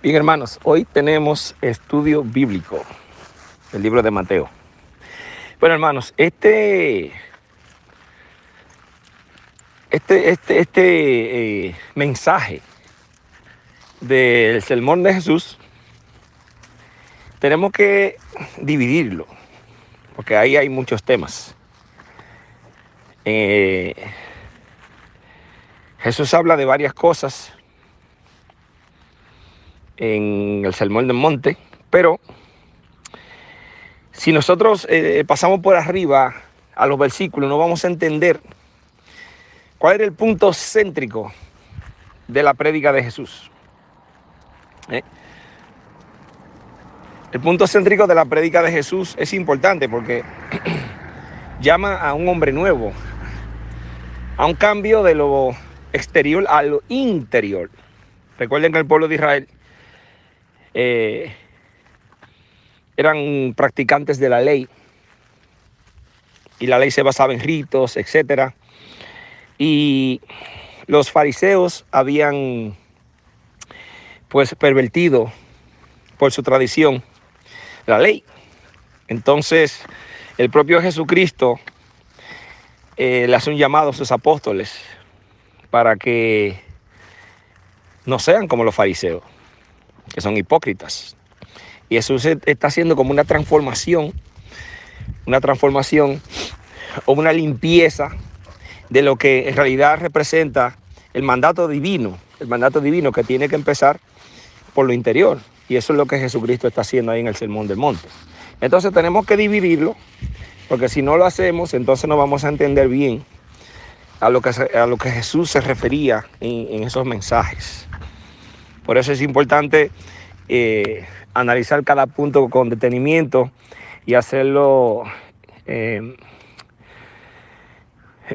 Bien, hermanos, hoy tenemos estudio bíblico del libro de Mateo. Bueno, hermanos, este mensaje del sermón de Jesús tenemos que dividirlo, porque ahí hay muchos temas. Jesús habla de varias cosas en el sermón del monte, pero si nosotros pasamos por arriba a los versículos, no vamos a entender cuál era el punto céntrico de la prédica de Jesús. El punto céntrico de la prédica de Jesús es importante porque llama a un hombre nuevo, a un cambio de lo exterior a lo interior. Recuerden que el pueblo de Israel eran practicantes de la ley, y la ley se basaba en ritos, etc. Y los fariseos habían pues pervertido por su tradición la ley. Entonces el propio Jesucristo le hace un llamado a sus apóstoles para que no sean como los fariseos, que son hipócritas. Y Jesús está haciendo como una transformación o una limpieza de lo que en realidad representa el mandato divino que tiene que empezar por lo interior. Y eso es lo que Jesucristo está haciendo ahí en el Sermón del Monte. Entonces tenemos que dividirlo, porque si no lo hacemos, entonces no vamos a entender bien a lo que Jesús se refería en esos mensajes. Por eso es importante analizar cada punto con detenimiento y hacerlo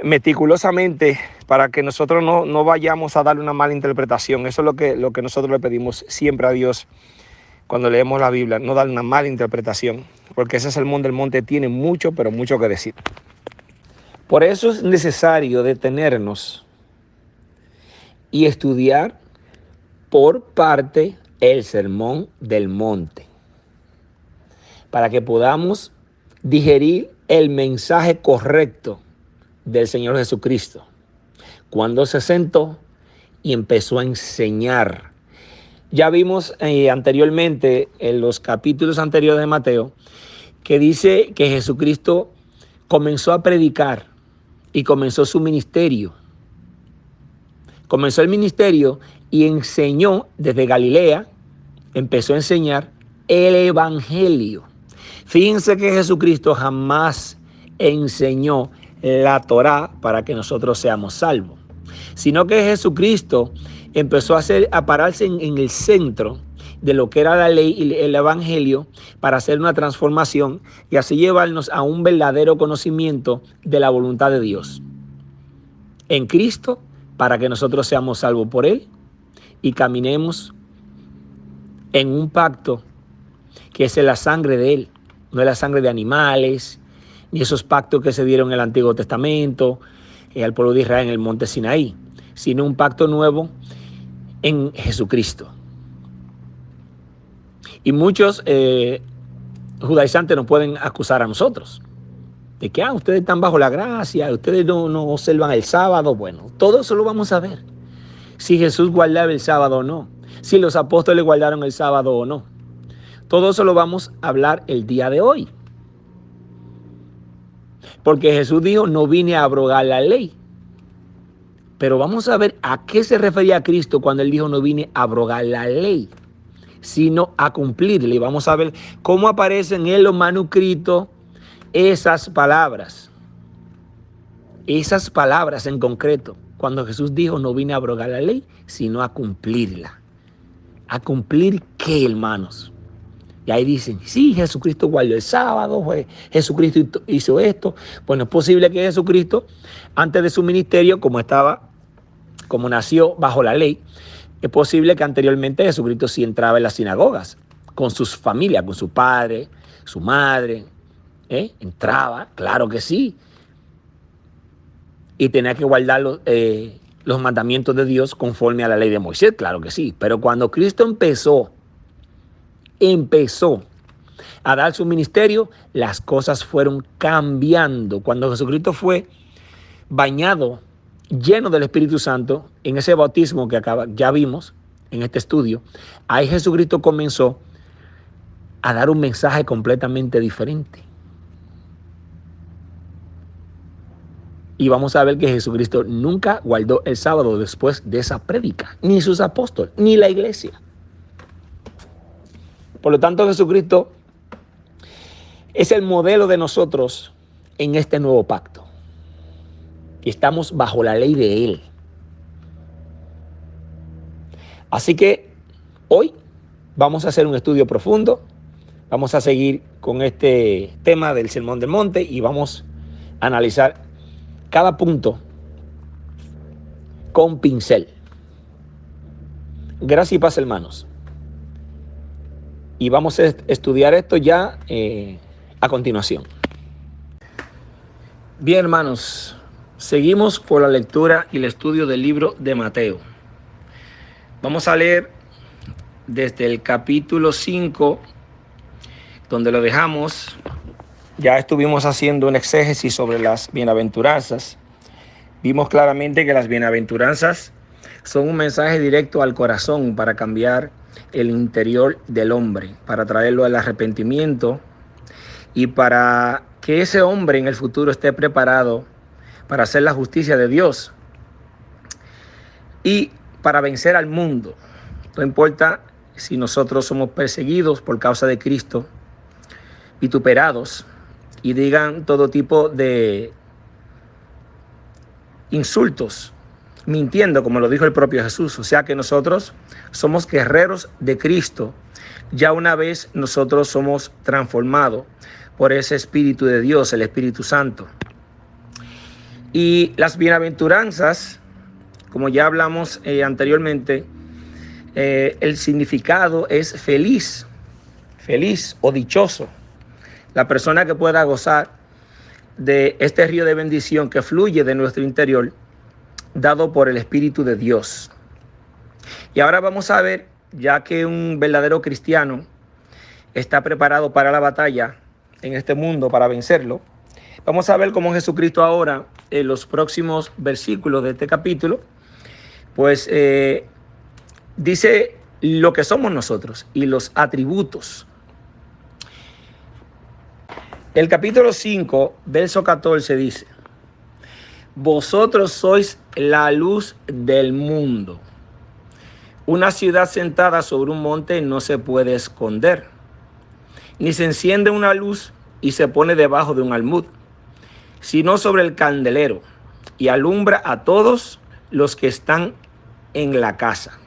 meticulosamente para que nosotros no vayamos a darle una mala interpretación. Eso es lo que nosotros le pedimos siempre a Dios cuando leemos la Biblia, no darle una mala interpretación, porque ese Sermón del Monte tiene mucho, pero mucho que decir. Por eso es necesario detenernos y estudiar por parte el Sermón del Monte, para que podamos digerir el mensaje correcto del Señor Jesucristo, cuando se sentó y empezó a enseñar. Ya vimos anteriormente, en los capítulos anteriores de Mateo, que dice que Jesucristo comenzó a predicar y comenzó su ministerio. Comenzó el ministerio y enseñó desde Galilea, empezó a enseñar el Evangelio. Fíjense que Jesucristo jamás enseñó la Torá para que nosotros seamos salvos, sino que Jesucristo empezó a pararse en el centro de lo que era la ley y el Evangelio para hacer una transformación y así llevarnos a un verdadero conocimiento de la voluntad de Dios en Cristo, para que nosotros seamos salvos por Él y caminemos en un pacto que es la sangre de Él, no es la sangre de animales, ni esos pactos que se dieron en el Antiguo Testamento al pueblo de Israel en el monte Sinaí, sino un pacto nuevo en Jesucristo. Y muchos judaizantes nos pueden acusar a nosotros de que ustedes están bajo la gracia, ustedes no observan el sábado. Bueno, todo eso lo vamos a ver. Si Jesús guardaba el sábado o no, si los apóstoles guardaron el sábado o no. Todo eso lo vamos a hablar el día de hoy. Porque Jesús dijo, no vine a abrogar la ley. Pero vamos a ver a qué se refería Cristo cuando Él dijo, no vine a abrogar la ley, sino a cumplirla. Y vamos a ver cómo aparecen en los manuscritos esas palabras en concreto, cuando Jesús dijo, no vine a abrogar la ley, sino a cumplirla. ¿A cumplir qué, hermanos? Y ahí dicen, sí, Jesucristo guardó el sábado, Jesucristo hizo esto. Bueno, es posible que Jesucristo, antes de su ministerio, como nació bajo la ley, es posible que anteriormente Jesucristo sí entraba en las sinagogas, con sus familias, con su padre, su madre, entraba, claro que sí. Y tenía que guardar los mandamientos de Dios conforme a la ley de Moisés, claro que sí. Pero cuando Cristo empezó empezó a dar su ministerio, las cosas fueron cambiando. Cuando Jesucristo fue bañado, lleno del Espíritu Santo, en ese bautismo que ya vimos en este estudio, ahí Jesucristo comenzó a dar un mensaje completamente diferente. Y vamos a ver que Jesucristo nunca guardó el sábado después de esa prédica, ni sus apóstoles, ni la iglesia. Por lo tanto, Jesucristo es el modelo de nosotros en este nuevo pacto. Y estamos bajo la ley de Él. Así que hoy vamos a hacer un estudio profundo. Vamos a seguir con este tema del Sermón del Monte y vamos a analizar cada punto con pincel. Gracias y paz, hermanos. Y vamos a estudiar esto ya a continuación. Bien, hermanos, seguimos por la lectura y el estudio del libro de Mateo. Vamos a leer desde el capítulo 5, donde lo dejamos. Ya estuvimos haciendo un exégesis sobre las bienaventuranzas. Vimos claramente que las bienaventuranzas son un mensaje directo al corazón para cambiar el interior del hombre, para traerlo al arrepentimiento y para que ese hombre en el futuro esté preparado para hacer la justicia de Dios y para vencer al mundo. No importa si nosotros somos perseguidos por causa de Cristo, vituperados, y digan todo tipo de insultos, mintiendo, como lo dijo el propio Jesús. O sea que nosotros somos guerreros de Cristo. Ya una vez nosotros somos transformados por ese Espíritu de Dios, el Espíritu Santo. Y las bienaventuranzas, como ya hablamos anteriormente, el significado es feliz o dichoso. La persona que pueda gozar de este río de bendición que fluye de nuestro interior, dado por el Espíritu de Dios. Y ahora vamos a ver, ya que un verdadero cristiano está preparado para la batalla en este mundo, para vencerlo, vamos a ver cómo Jesucristo ahora, en los próximos versículos de este capítulo, pues dice lo que somos nosotros y los atributos. El capítulo 5, verso 14 dice: vosotros sois la luz del mundo. Una ciudad sentada sobre un monte no se puede esconder, ni se enciende una luz y se pone debajo de un almud, sino sobre el candelero, y alumbra a todos los que están en la casa.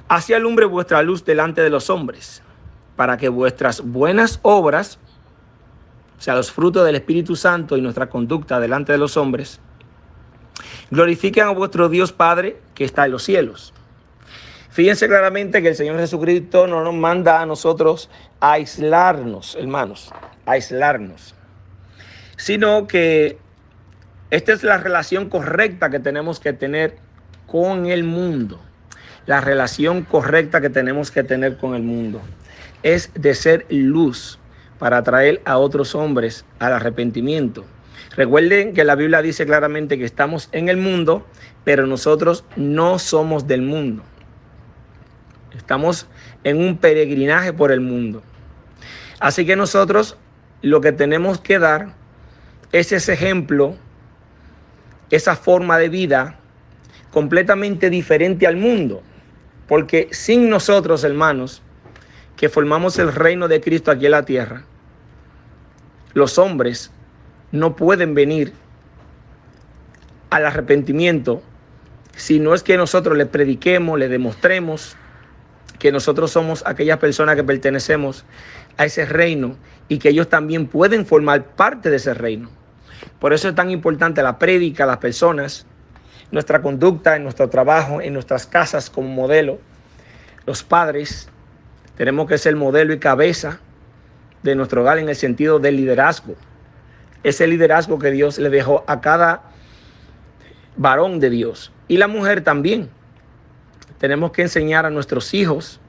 Así alumbre vuestra luz delante de los hombres, para que vuestras buenas obras, o sea, los frutos del Espíritu Santo y nuestra conducta delante de los hombres, glorifiquen a vuestro Dios Padre que está en los cielos. Fíjense claramente que el Señor Jesucristo no nos manda a nosotros a aislarnos, hermanos, a aislarnos, sino que esta es la relación correcta que tenemos que tener con el mundo. La relación correcta que tenemos que tener con el mundo es de ser luz para atraer a otros hombres al arrepentimiento. Recuerden que la Biblia dice claramente que estamos en el mundo, pero nosotros no somos del mundo. Estamos en un peregrinaje por el mundo. Así que nosotros lo que tenemos que dar es ese ejemplo, esa forma de vida completamente diferente al mundo. Porque sin nosotros, hermanos, que formamos el reino de Cristo aquí en la tierra, los hombres no pueden venir al arrepentimiento si no es que nosotros les prediquemos, les demostremos que nosotros somos aquellas personas que pertenecemos a ese reino y que ellos también pueden formar parte de ese reino. Por eso es tan importante la prédica a las personas, nuestra conducta en nuestro trabajo, en nuestras casas como modelo. Los padres tenemos que ser modelo y cabeza de nuestro hogar en el sentido del liderazgo. Ese liderazgo que Dios le dejó a cada varón de Dios. Y la mujer también. Tenemos que enseñar a nuestros hijos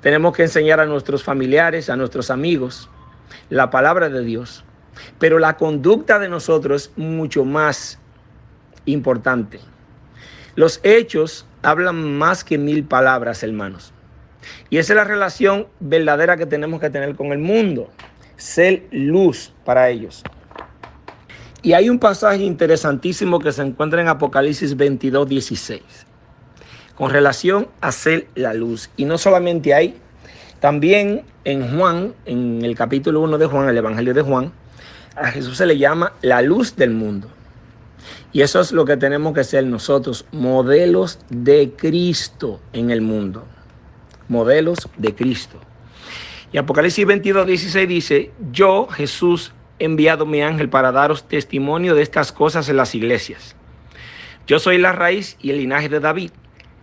Tenemos que enseñar a nuestros familiares, a nuestros amigos, la palabra de Dios. Pero la conducta de nosotros es mucho más importante. Los hechos hablan más que 1000 palabras, hermanos. Y esa es la relación verdadera que tenemos que tener con el mundo. Ser luz para ellos. Y hay un pasaje interesantísimo que se encuentra en Apocalipsis 22:16. Con relación a ser la luz. Y no solamente ahí. También en Juan, en el capítulo 1 de Juan, el Evangelio de Juan, a Jesús se le llama la luz del mundo. Y eso es lo que tenemos que ser nosotros, modelos de Cristo en el mundo. Modelos de Cristo. Y Apocalipsis 22:16 dice: yo, Jesús, he enviado mi ángel para daros testimonio de estas cosas en las iglesias. Yo soy la raíz y el linaje de David,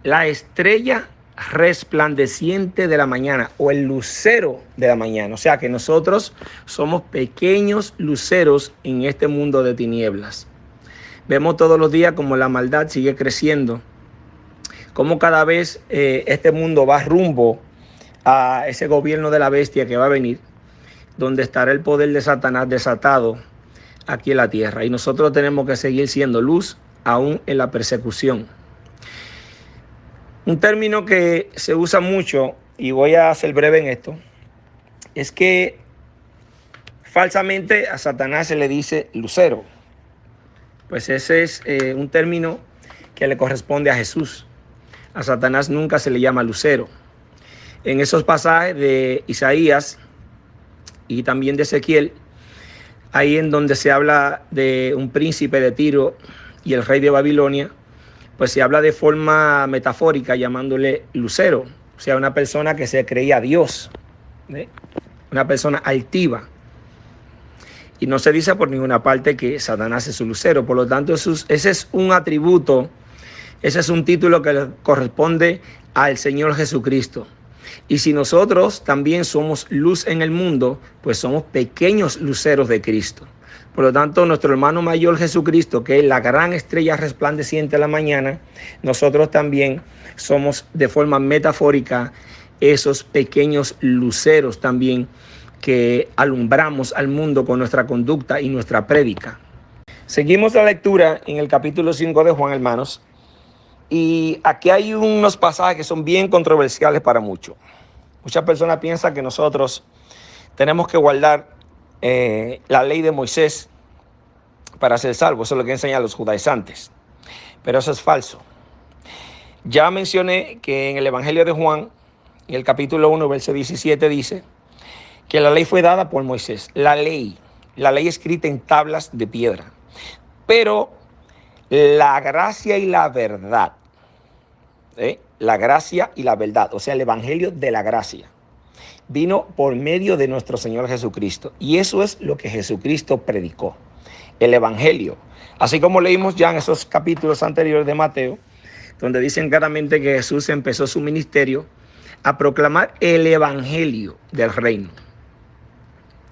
la estrella resplandeciente de la mañana, o el lucero de la mañana. O sea que nosotros somos pequeños luceros en este mundo de tinieblas. Vemos todos los días como la maldad sigue creciendo, como cada vez este mundo va rumbo a ese gobierno de la bestia que va a venir, donde estará el poder de Satanás desatado aquí en la tierra. Y nosotros tenemos que seguir siendo luz aún en la persecución. Un término que se usa mucho, y voy a ser breve en esto, es que falsamente a Satanás se le dice lucero. Pues ese es un término que le corresponde a Jesús. A Satanás nunca se le llama lucero. En esos pasajes de Isaías y también de Ezequiel, ahí en donde se habla de un príncipe de Tiro y el rey de Babilonia, pues se habla de forma metafórica llamándole lucero, o sea, una persona que se creía Dios, una persona altiva. Y no se dice por ninguna parte que Satanás es su lucero. Por lo tanto, ese es un atributo, ese es un título que le corresponde al Señor Jesucristo. Y si nosotros también somos luz en el mundo, pues somos pequeños luceros de Cristo. Por lo tanto, nuestro hermano mayor Jesucristo, que es la gran estrella resplandeciente de la mañana, nosotros también somos de forma metafórica esos pequeños luceros también que alumbramos al mundo con nuestra conducta y nuestra prédica. Seguimos la lectura en el capítulo 5 de Juan, hermanos. Y aquí hay unos pasajes que son bien controversiales para muchos. Muchas personas piensan que nosotros tenemos que guardar la ley de Moisés para ser salvos. Eso es lo que enseñan los judaizantes. Pero eso es falso. Ya mencioné que en el Evangelio de Juan, en el capítulo 1, verso 17, dice que la ley fue dada por Moisés. La ley escrita en tablas de piedra. Pero la gracia y la verdad, la gracia y la verdad, o sea, el Evangelio de la gracia, vino por medio de nuestro Señor Jesucristo. Y eso es lo que Jesucristo predicó, el Evangelio. Así como leímos ya en esos capítulos anteriores de Mateo, donde dicen claramente que Jesús empezó su ministerio a proclamar el Evangelio del reino.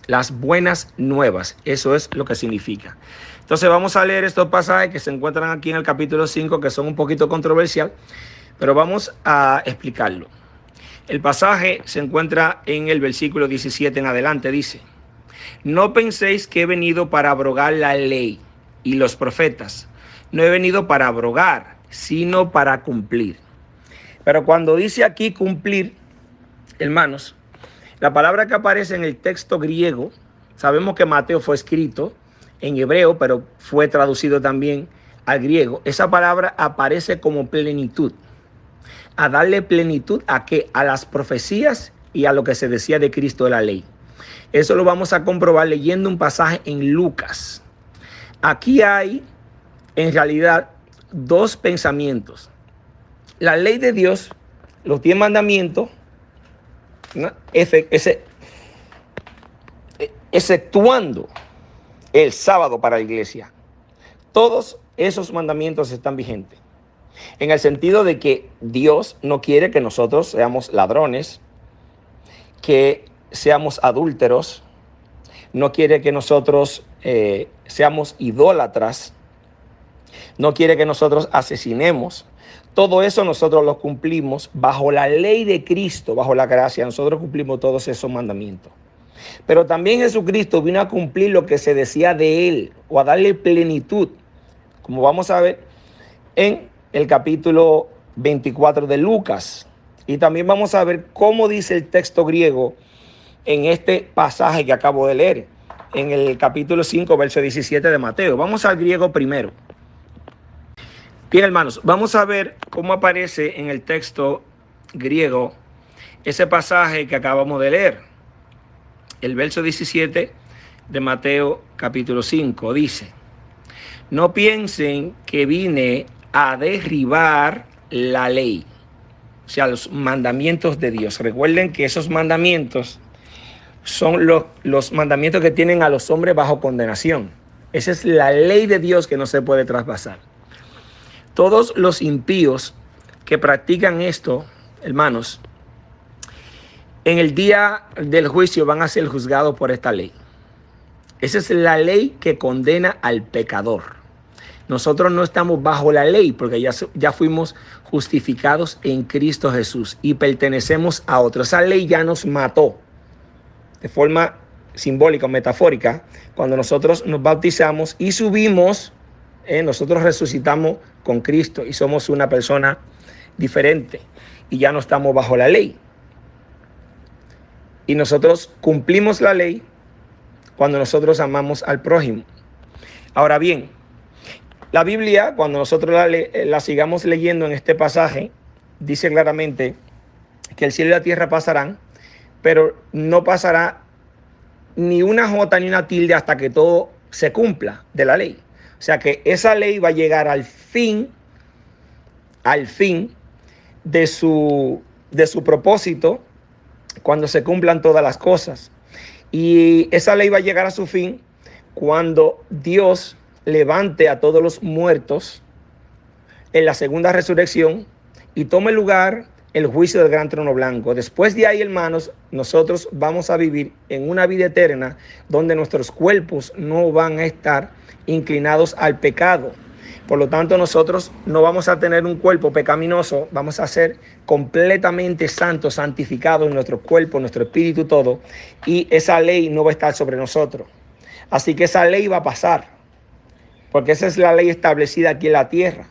Las buenas nuevas, eso es lo que significa. Entonces vamos a leer estos pasajes que se encuentran aquí en el capítulo 5, que son un poquito controversial, pero vamos a explicarlo. El pasaje se encuentra en el versículo 17 en adelante, dice: no penséis que he venido para abrogar la ley y los profetas. No he venido para abrogar, sino para cumplir. Pero cuando dice aquí cumplir, hermanos, la palabra que aparece en el texto griego, sabemos que Mateo fue escrito en hebreo, pero fue traducido también al griego. Esa palabra aparece como plenitud. A darle plenitud a qué? A las profecías y a lo que se decía de Cristo de la ley. Eso lo vamos a comprobar leyendo un pasaje en Lucas. Aquí hay, en realidad, dos pensamientos. La ley de Dios, los 10 mandamientos, ¿no? Exceptuando el sábado para la iglesia. Todos esos mandamientos están vigentes. En el sentido de que Dios no quiere que nosotros seamos ladrones, que seamos adúlteros, no quiere que nosotros seamos idólatras, no quiere que nosotros asesinemos. Todo eso nosotros lo cumplimos bajo la ley de Cristo, bajo la gracia. Nosotros cumplimos todos esos mandamientos. Pero también Jesucristo vino a cumplir lo que se decía de Él, o a darle plenitud, como vamos a ver en el capítulo 24 de Lucas. Y también vamos a ver cómo dice el texto griego en este pasaje que acabo de leer, en el capítulo 5, verso 17 de Mateo. Vamos al griego primero. Bien, hermanos, vamos a ver cómo aparece en el texto griego ese pasaje que acabamos de leer. El verso 17 de Mateo capítulo 5 dice: no piensen que vine a derribar la ley, o sea, los mandamientos de Dios. Recuerden que esos mandamientos son los mandamientos que tienen a los hombres bajo condenación. Esa es la ley de Dios que no se puede traspasar. Todos los impíos que practican esto, hermanos, en el día del juicio van a ser juzgados por esta ley. Esa es la ley que condena al pecador. Nosotros no estamos bajo la ley porque ya fuimos justificados en Cristo Jesús y pertenecemos a otro. Esa ley ya nos mató de forma simbólica o metafórica. Cuando nosotros nos bautizamos y subimos, nosotros resucitamos con Cristo y somos una persona diferente y ya no estamos bajo la ley. Y nosotros cumplimos la ley cuando nosotros amamos al prójimo. Ahora bien, la Biblia, cuando nosotros la sigamos leyendo en este pasaje, dice claramente que el cielo y la tierra pasarán, pero no pasará ni una jota ni una tilde hasta que todo se cumpla de la ley. O sea que esa ley va a llegar al fin de su propósito cuando se cumplan todas las cosas. Y esa ley va a llegar a su fin cuando Dios levante a todos los muertos en la segunda resurrección y tome lugar el juicio del gran trono blanco. Después de ahí, hermanos, nosotros vamos a vivir en una vida eterna donde nuestros cuerpos no van a estar inclinados al pecado. Por lo tanto, nosotros no vamos a tener un cuerpo pecaminoso, vamos a ser completamente santos, santificados en nuestro cuerpo, nuestro espíritu, todo. Y esa ley no va a estar sobre nosotros. Así que esa ley va a pasar, porque esa es la ley establecida aquí en la tierra.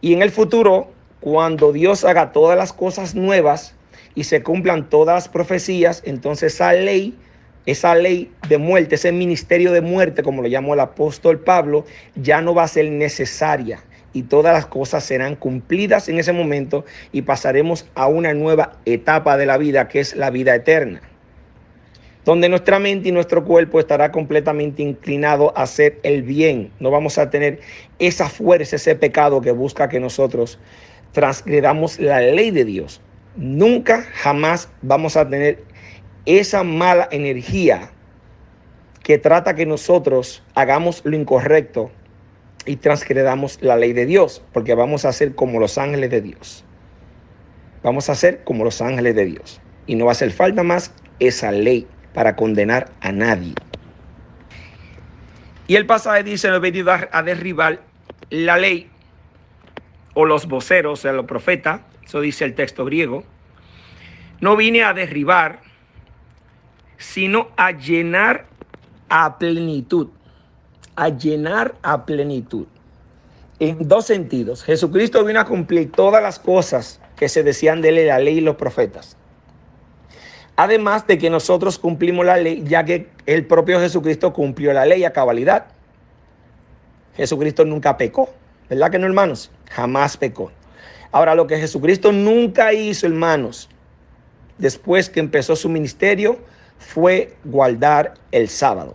Y en el futuro, cuando Dios haga todas las cosas nuevas y se cumplan todas las profecías, entonces esa ley de muerte, ese ministerio de muerte, como lo llamó el apóstol Pablo, ya no va a ser necesaria y todas las cosas serán cumplidas en ese momento y pasaremos a una nueva etapa de la vida, que es la vida eterna, donde nuestra mente y nuestro cuerpo estará completamente inclinado a hacer el bien. No vamos a tener esa fuerza, ese pecado que busca que nosotros transgredamos la ley de Dios. Nunca, jamás vamos a tener esa mala energía que trata que nosotros hagamos lo incorrecto y transgredamos la ley de Dios, porque vamos a ser como los ángeles de Dios. Vamos a ser como los ángeles de Dios. Y no va a hacer falta más esa ley para condenar a nadie. Y el pasaje dice: no he venido a derribar la ley o los voceros, o sea, los profetas. Eso dice el texto griego. No vine a derribar, sino a llenar a plenitud. A llenar a plenitud. En dos sentidos. Jesucristo vino a cumplir todas las cosas que se decían de él en la ley y los profetas. Además de que nosotros cumplimos la ley, ya que el propio Jesucristo cumplió la ley a cabalidad. Jesucristo nunca pecó, ¿verdad que no, hermanos? Jamás pecó. Ahora, lo que Jesucristo nunca hizo, hermanos, después que empezó su ministerio, fue guardar el sábado.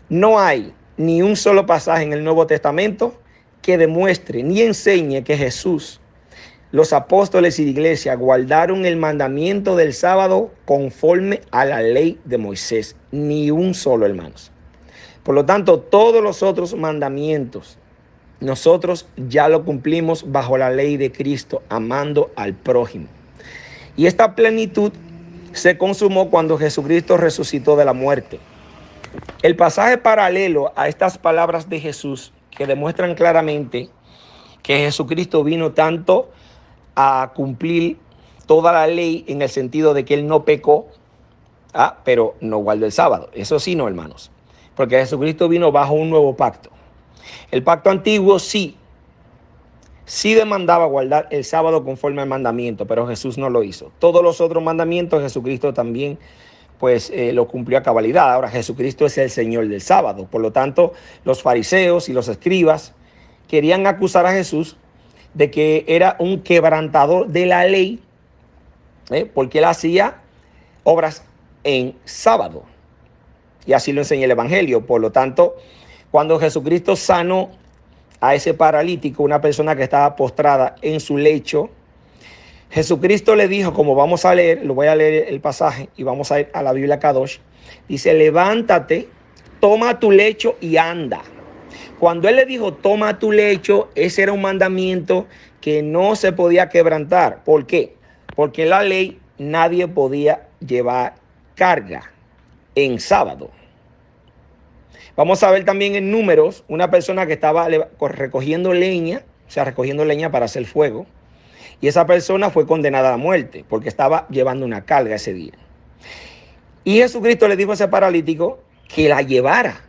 No hay ni un solo pasaje en el Nuevo Testamento que demuestre ni enseñe que Jesús, los apóstoles y la iglesia guardaron el mandamiento del sábado conforme a la ley de Moisés. Ni un solo, hermanos. Por lo tanto, todos los otros mandamientos nosotros ya lo cumplimos bajo la ley de Cristo, amando al prójimo. Y esta plenitud se consumó cuando Jesucristo resucitó de la muerte. El pasaje paralelo a estas palabras de Jesús, que demuestran claramente que Jesucristo vino tanto a cumplir toda la ley en el sentido de que él no pecó, pero no guardó el sábado. Eso sí, no, hermanos, porque Jesucristo vino bajo un nuevo pacto. El pacto antiguo sí demandaba guardar el sábado conforme al mandamiento, pero Jesús no lo hizo. Todos los otros mandamientos Jesucristo también lo cumplió a cabalidad. Ahora Jesucristo es el Señor del sábado. Por lo tanto, los fariseos y los escribas querían acusar a Jesús de que era un quebrantador de la ley, porque él hacía obras en sábado. Y así lo enseña el Evangelio. Por lo tanto, cuando Jesucristo sanó a ese paralítico, una persona que estaba postrada en su lecho, Jesucristo le dijo, como vamos a leer, lo voy a leer el pasaje y vamos a ir a la Biblia Kadosh, dice, levántate, toma tu lecho y anda. Cuando él le dijo, toma tu lecho, ese era un mandamiento que no se podía quebrantar. ¿Por qué? Porque en la ley nadie podía llevar carga en sábado. Vamos a ver también en Números, una persona que estaba recogiendo leña, recogiendo leña para hacer fuego. Y esa persona fue condenada a muerte porque estaba llevando una carga ese día. Y Jesucristo le dijo a ese paralítico que la llevara.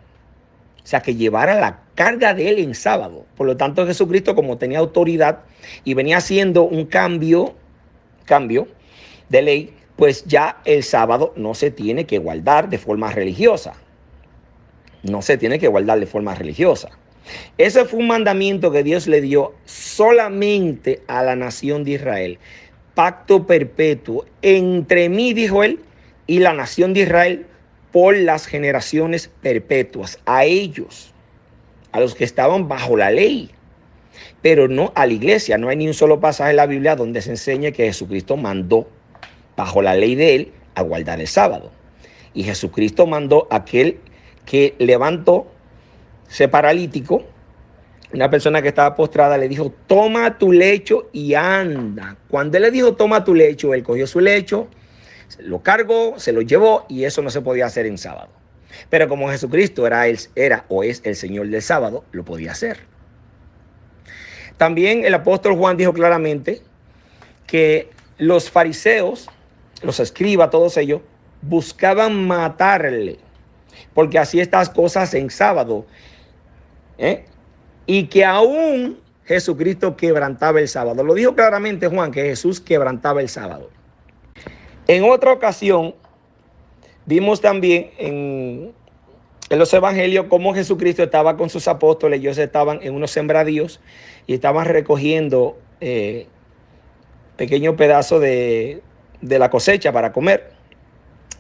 O sea, que llevara la carga de él en sábado. Por lo tanto, Jesucristo, como tenía autoridad y venía haciendo un cambio de ley, pues ya el sábado no se tiene que guardar de forma religiosa. No se tiene que guardar de forma religiosa. Ese fue un mandamiento que Dios le dio solamente a la nación de Israel. Pacto perpetuo entre mí, dijo él, y la nación de Israel por las generaciones perpetuas. A ellos, a los que estaban bajo la ley, pero no a la iglesia. No hay ni un solo pasaje en la Biblia donde se enseñe que Jesucristo mandó bajo la ley de él a guardar el sábado. Y Jesucristo mandó a aquel que levantó ese paralítico, una persona que estaba postrada, le dijo, toma tu lecho y anda. Cuando él le dijo, toma tu lecho, él cogió su lecho, lo cargó, se lo llevó, y eso no se podía hacer en sábado. Pero como Jesucristo era o es el Señor del sábado, lo podía hacer. También el apóstol Juan dijo claramente que los fariseos, los escribas, todos ellos, buscaban matarle, porque hacía estas cosas en sábado, y que aún Jesucristo quebrantaba el sábado. Lo dijo claramente Juan, que Jesús quebrantaba el sábado. En otra ocasión, vimos también en los evangelios cómo Jesucristo estaba con sus apóstoles. Ellos estaban en unos sembradíos y estaban recogiendo pequeños pedazos de la cosecha para comer.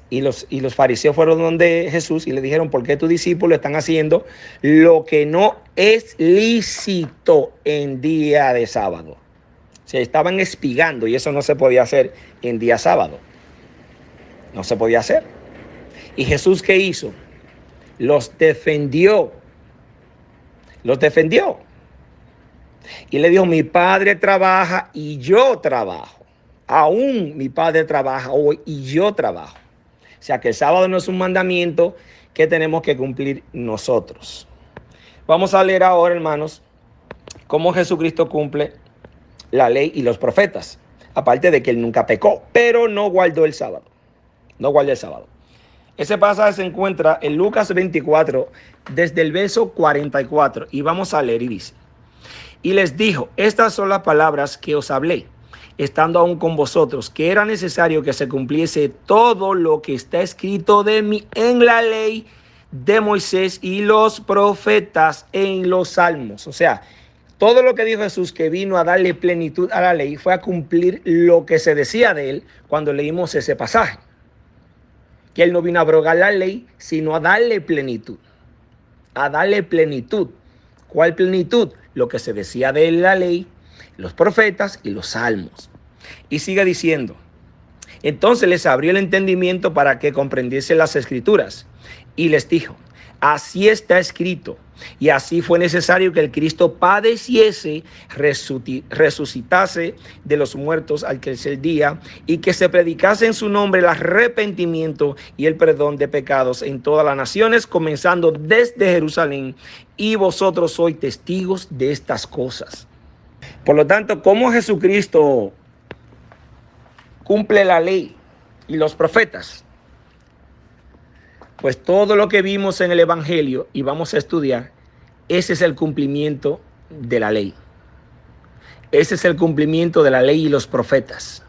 Y los fariseos fueron donde Jesús y le dijeron, ¿por qué tus discípulos están haciendo lo que no es lícito en día de sábado? Se estaban espigando, y eso no se podía hacer en día sábado. No se podía hacer. ¿Y Jesús qué hizo? Los defendió. Los defendió. Y le dijo, mi Padre trabaja y yo trabajo. Aún mi Padre trabaja hoy y yo trabajo. O sea que el sábado no es un mandamiento que tenemos que cumplir nosotros. Vamos a leer ahora, hermanos, cómo Jesucristo cumple la ley y los profetas. Aparte de que él nunca pecó, pero no guardó el sábado. No guardó el sábado. Ese pasaje se encuentra en Lucas 24, desde el verso 44. Y vamos a leer y dice, y les dijo, estas son las palabras que os hablé, estando aún con vosotros, que era necesario que se cumpliese todo lo que está escrito de mí en la ley de Moisés y los profetas en los salmos. O sea, todo lo que dijo Jesús, que vino a darle plenitud a la ley, fue a cumplir lo que se decía de él cuando leímos ese pasaje. Que él no vino a abrogar la ley, sino a darle plenitud. A darle plenitud. ¿Cuál plenitud? Lo que se decía de él, la ley, los profetas y los salmos. Y sigue diciendo, entonces les abrió el entendimiento para que comprendiesen las escrituras. Y les dijo, así está escrito, y así fue necesario que el Cristo padeciese, resucitase de los muertos al tercer día, y que se predicase en su nombre el arrepentimiento y el perdón de pecados en todas las naciones, comenzando desde Jerusalén. Y vosotros sois testigos de estas cosas. Por lo tanto, ¿cómo Jesucristo cumple la ley y los profetas? Pues todo lo que vimos en el Evangelio y vamos a estudiar, ese es el cumplimiento de la ley. Ese es el cumplimiento de la ley y los profetas.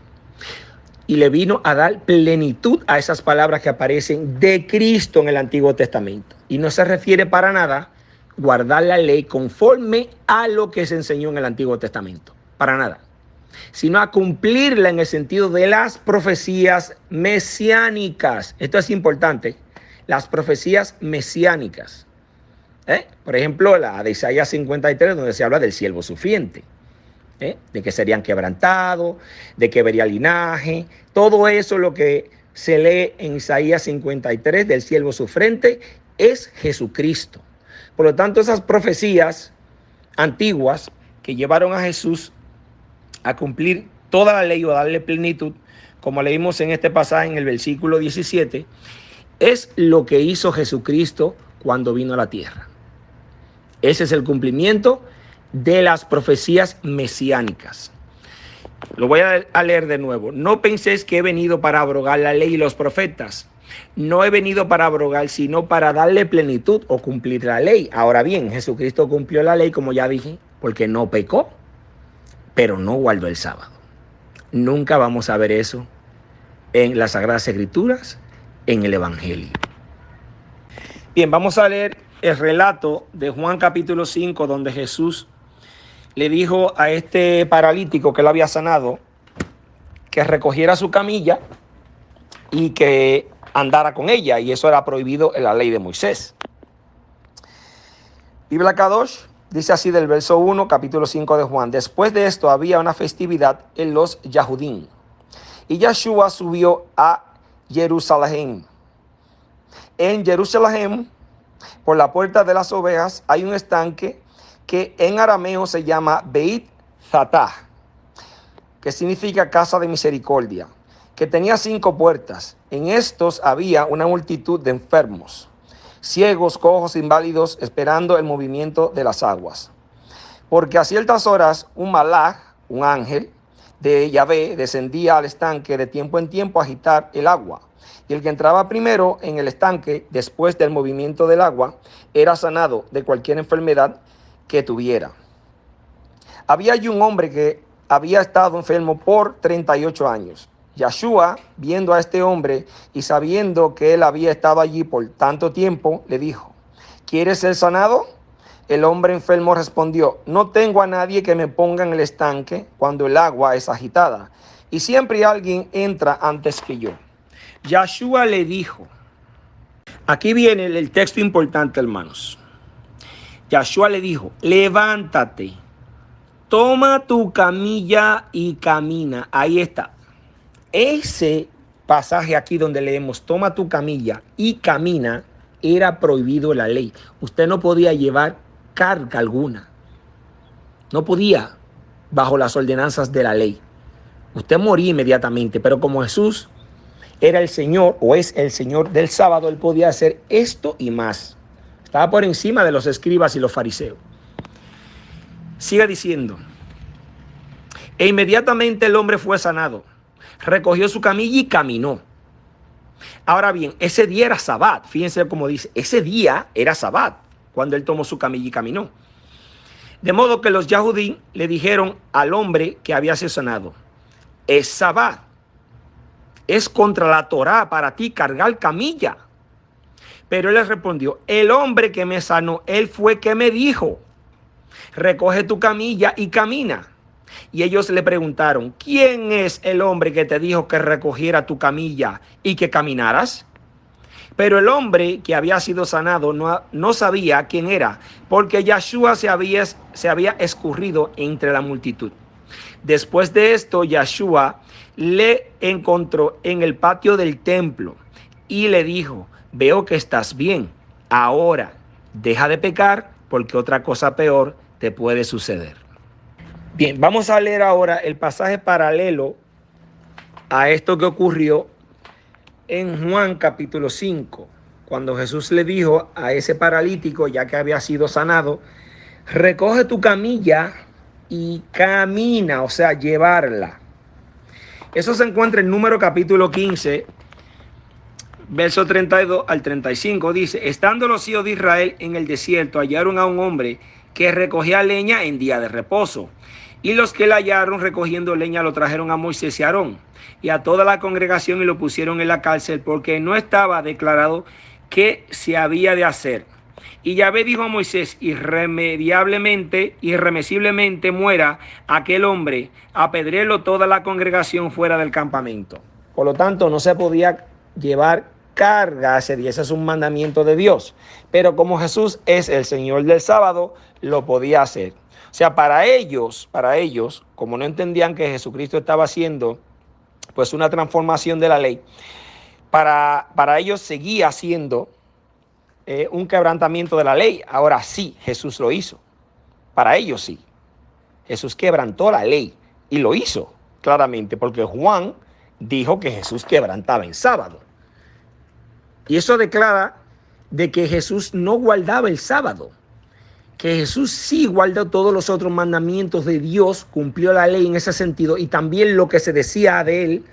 Y le vino a dar plenitud a esas palabras que aparecen de Cristo en el Antiguo Testamento. Y no se refiere para nada guardar la ley conforme a lo que se enseñó en el Antiguo Testamento. Para nada. Sino a cumplirla en el sentido de las profecías mesiánicas. Esto es importante. Las profecías mesiánicas. Por ejemplo, la de Isaías 53, donde se habla del siervo sufriente. De que serían quebrantados, de que vería linaje. Todo eso lo que se lee en Isaías 53 del siervo sufriente es Jesucristo. Por lo tanto, esas profecías antiguas que llevaron a Jesús a cumplir toda la ley o a darle plenitud, como leímos en este pasaje en el versículo 17, es lo que hizo Jesucristo cuando vino a la tierra. Ese es el cumplimiento de las profecías mesiánicas. Lo voy a leer de nuevo. No penséis que he venido para abrogar la ley y los profetas. No he venido para abrogar, sino para darle plenitud o cumplir la ley. Ahora bien, Jesucristo cumplió la ley, como ya dije, porque no pecó, pero no guardó el sábado. Nunca vamos a ver eso en las Sagradas Escrituras, en el Evangelio. Bien, vamos a leer el relato de Juan capítulo 5, donde Jesús le dijo a este paralítico que lo había sanado que recogiera su camilla y que andara con ella, y eso era prohibido en la ley de Moisés. Biblia Kadosh dice así del verso 1, capítulo 5 de Juan: después de esto había una festividad en los Yahudim, y Yeshua subió a Jerusalén. En Jerusalén, por la puerta de las ovejas, hay un estanque que en arameo se llama Beit Zatah, que significa casa de misericordia, que tenía 5 puertas. En estos había una multitud de enfermos, ciegos, cojos, inválidos, esperando el movimiento de las aguas. Porque a ciertas horas un malaj, un ángel de Yahvé, descendía al estanque de tiempo en tiempo a agitar el agua. Y el que entraba primero en el estanque, después del movimiento del agua, era sanado de cualquier enfermedad que tuviera. Había allí un hombre que había estado enfermo por 38 años. Yeshua, viendo a este hombre y sabiendo que él había estado allí por tanto tiempo, le dijo: ¿quieres ser sanado? El hombre enfermo respondió: no tengo a nadie que me ponga en el estanque cuando el agua es agitada, y siempre alguien entra antes que yo. Yeshua le dijo, aquí viene el texto importante, hermanos. Yeshua le dijo: levántate, toma tu camilla y camina. Ahí está. Ese pasaje aquí donde leemos toma tu camilla y camina era prohibido en la ley. Usted no podía llevar carga alguna. No podía bajo las ordenanzas de la ley. Usted moría inmediatamente, pero como Jesús era el Señor o es el Señor del sábado, él podía hacer esto y más. Estaba por encima de los escribas y los fariseos. Sigue diciendo: e inmediatamente el hombre fue sanado, recogió su camilla y caminó. Ahora bien, ese día era Sabbat. Fíjense cómo dice, ese día era Sabbat cuando él tomó su camilla y caminó. De modo que los Yahudim le dijeron al hombre que había sido sanado: es Sabbat, es contra la Torá para ti cargar camilla. Pero él les respondió: el hombre que me sanó, él fue que me dijo: recoge tu camilla y camina. Y ellos le preguntaron: ¿quién es el hombre que te dijo que recogiera tu camilla y que caminaras? Pero el hombre que había sido sanado no sabía quién era, porque Yeshua se había escurrido entre la multitud. Después de esto, Yeshua le encontró en el patio del templo y le dijo: veo que estás bien, ahora deja de pecar, porque otra cosa peor te puede suceder. Bien, vamos a leer ahora el pasaje paralelo a esto que ocurrió en Juan capítulo 5, cuando Jesús le dijo a ese paralítico, ya que había sido sanado: recoge tu camilla y camina, o sea, llevarla. Eso se encuentra en Número capítulo 15, verso 32 al 35. Dice: estando los hijos de Israel en el desierto, hallaron a un hombre que recogía leña en día de reposo. Y los que la hallaron recogiendo leña lo trajeron a Moisés y a Aarón y a toda la congregación y lo pusieron en la cárcel porque no estaba declarado qué se había de hacer. Y Yahvé dijo a Moisés: irremisiblemente muera aquel hombre, apedréelo toda la congregación fuera del campamento. Por lo tanto, no se podía llevar carga ese día. Ese es un mandamiento de Dios. Pero como Jesús es el Señor del sábado, lo podía hacer. O sea, para ellos, como no entendían que Jesucristo estaba haciendo pues una transformación de la ley, para ellos seguía siendo un quebrantamiento de la ley. Ahora sí, Jesús lo hizo. Para ellos sí. Jesús quebrantó la ley y lo hizo claramente porque Juan dijo que Jesús quebrantaba en sábado. Y eso declara de que Jesús no guardaba el sábado, que Jesús sí guardó todos los otros mandamientos de Dios, cumplió la ley en ese sentido y también lo que se decía de él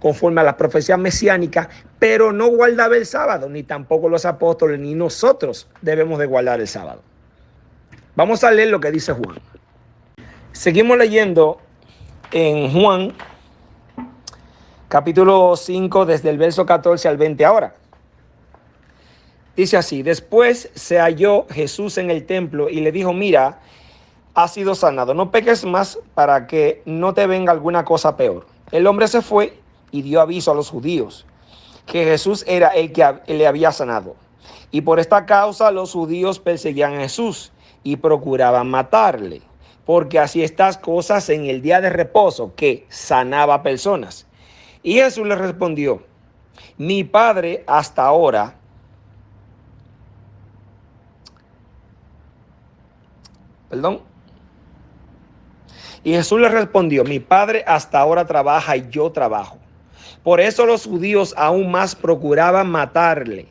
conforme a las profecías mesiánicas, pero no guardaba el sábado, ni tampoco los apóstoles, ni nosotros debemos de guardar el sábado. Vamos a leer lo que dice Juan. Seguimos leyendo en Juan, capítulo 5, desde el verso 14 al 20 ahora. Dice así: después se halló Jesús en el templo y le dijo: mira, has sido sanado, no peques más para que no te venga alguna cosa peor. El hombre se fue y dio aviso a los judíos que Jesús era el que le había sanado. Y por esta causa los judíos perseguían a Jesús y procuraban matarle, porque hacía estas cosas en el día de reposo, que sanaba personas. Y Jesús le respondió: mi Padre hasta ahora Y Jesús le respondió: mi Padre hasta ahora trabaja y yo trabajo. Por eso los judíos aún más procuraban matarle,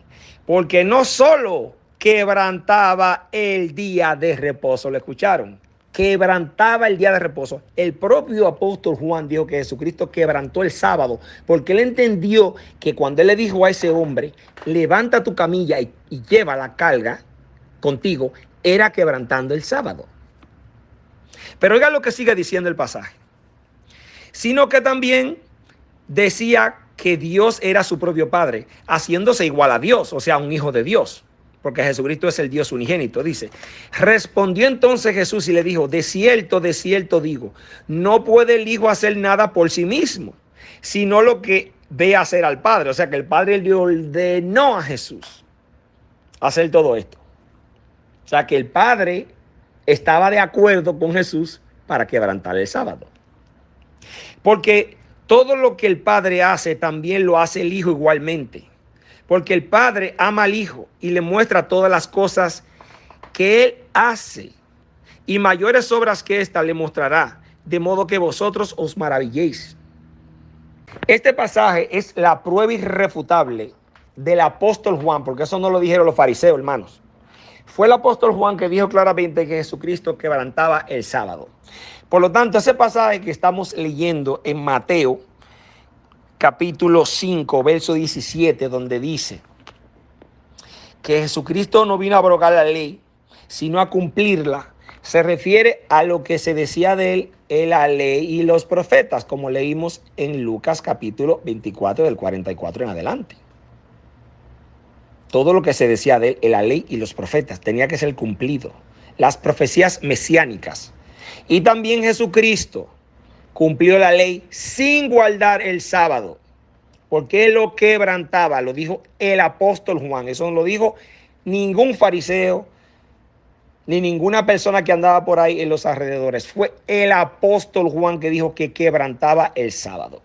porque no solo quebrantaba el día de reposo, ¿lo escucharon? Quebrantaba el día de reposo. El propio apóstol Juan dijo que Jesucristo quebrantó el sábado, porque él entendió que cuando él le dijo a ese hombre: levanta tu camilla y lleva la carga contigo, era quebrantando el sábado. Pero oiga lo que sigue diciendo el pasaje. Sino que también decía que Dios era su propio Padre, haciéndose igual a Dios, o sea, un hijo de Dios, porque Jesucristo es el Dios unigénito. Dice: respondió entonces Jesús y le dijo: de cierto digo, no puede el Hijo hacer nada por sí mismo, sino lo que ve hacer al Padre. O sea, que el Padre le ordenó a Jesús hacer todo esto. O sea, que el Padre estaba de acuerdo con Jesús para quebrantar el sábado. Porque todo lo que el Padre hace, también lo hace el Hijo igualmente. Porque el Padre ama al Hijo y le muestra todas las cosas que Él hace. Y mayores obras que ésta le mostrará, de modo que vosotros os maravilléis. Este pasaje es la prueba irrefutable del apóstol Juan, porque eso no lo dijeron los fariseos, hermanos. Fue el apóstol Juan que dijo claramente que Jesucristo quebrantaba el sábado. Por lo tanto, ese pasaje que estamos leyendo en Mateo, capítulo 5, verso 17, donde dice que Jesucristo no vino a abrogar la ley, sino a cumplirla, se refiere a lo que se decía de él en la ley y los profetas, como leímos en Lucas capítulo 24, del 44 en adelante. Todo lo que se decía de él en la ley y los profetas tenía que ser cumplido. Las profecías mesiánicas. Y también Jesucristo cumplió la ley sin guardar el sábado, porque él lo quebrantaba. Lo dijo el apóstol Juan. Eso no lo dijo ningún fariseo ni ninguna persona que andaba por ahí en los alrededores. Fue el apóstol Juan que dijo que quebrantaba el sábado.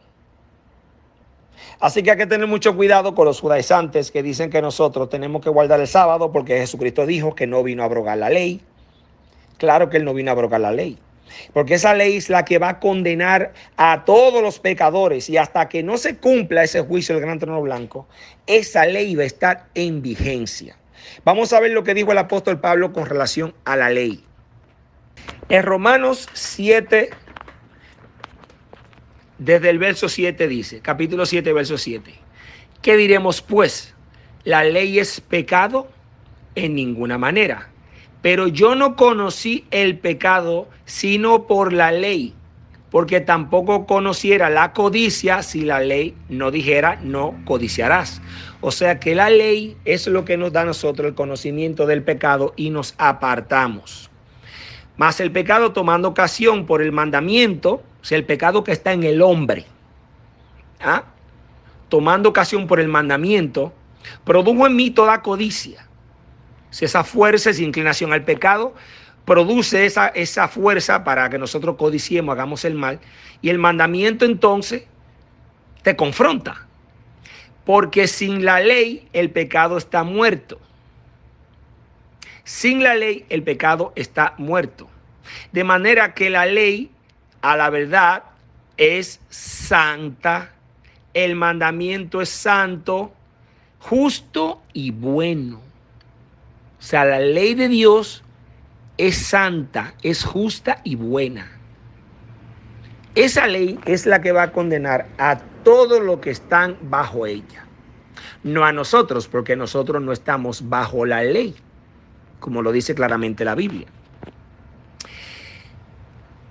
Así que hay que tener mucho cuidado con los judaizantes que dicen que nosotros tenemos que guardar el sábado porque Jesucristo dijo que no vino a abrogar la ley. Claro que él no vino a abrogar la ley, porque esa ley es la que va a condenar a todos los pecadores, y hasta que no se cumpla ese juicio del gran trono blanco, esa ley va a estar en vigencia. Vamos a ver lo que dijo el apóstol Pablo con relación a la ley. En Romanos 7, desde el verso 7 dice, capítulo 7, verso 7. ¿Qué diremos pues? ¿La ley es pecado? En ninguna manera. Pero yo no conocí el pecado sino por la ley, porque tampoco conociera la codicia si la ley no dijera no codiciarás. O sea que la ley es lo que nos da a nosotros el conocimiento del pecado y nos apartamos. Mas el pecado, tomando ocasión por el mandamiento, o sea, el pecado que está en el hombre, tomando ocasión por el mandamiento, produjo en mí toda codicia. Si esa fuerza, esa inclinación al pecado, produce esa fuerza para que nosotros codiciemos, hagamos el mal. Y el mandamiento entonces te confronta. Porque sin la ley el pecado está muerto. Sin la ley el pecado está muerto. De manera que la ley, a la verdad, es santa. El mandamiento es santo, justo y bueno. O sea, la ley de Dios es santa, es justa y buena. Esa ley es la que va a condenar a todos los que están bajo ella. No a nosotros, porque nosotros no estamos bajo la ley, como lo dice claramente la Biblia.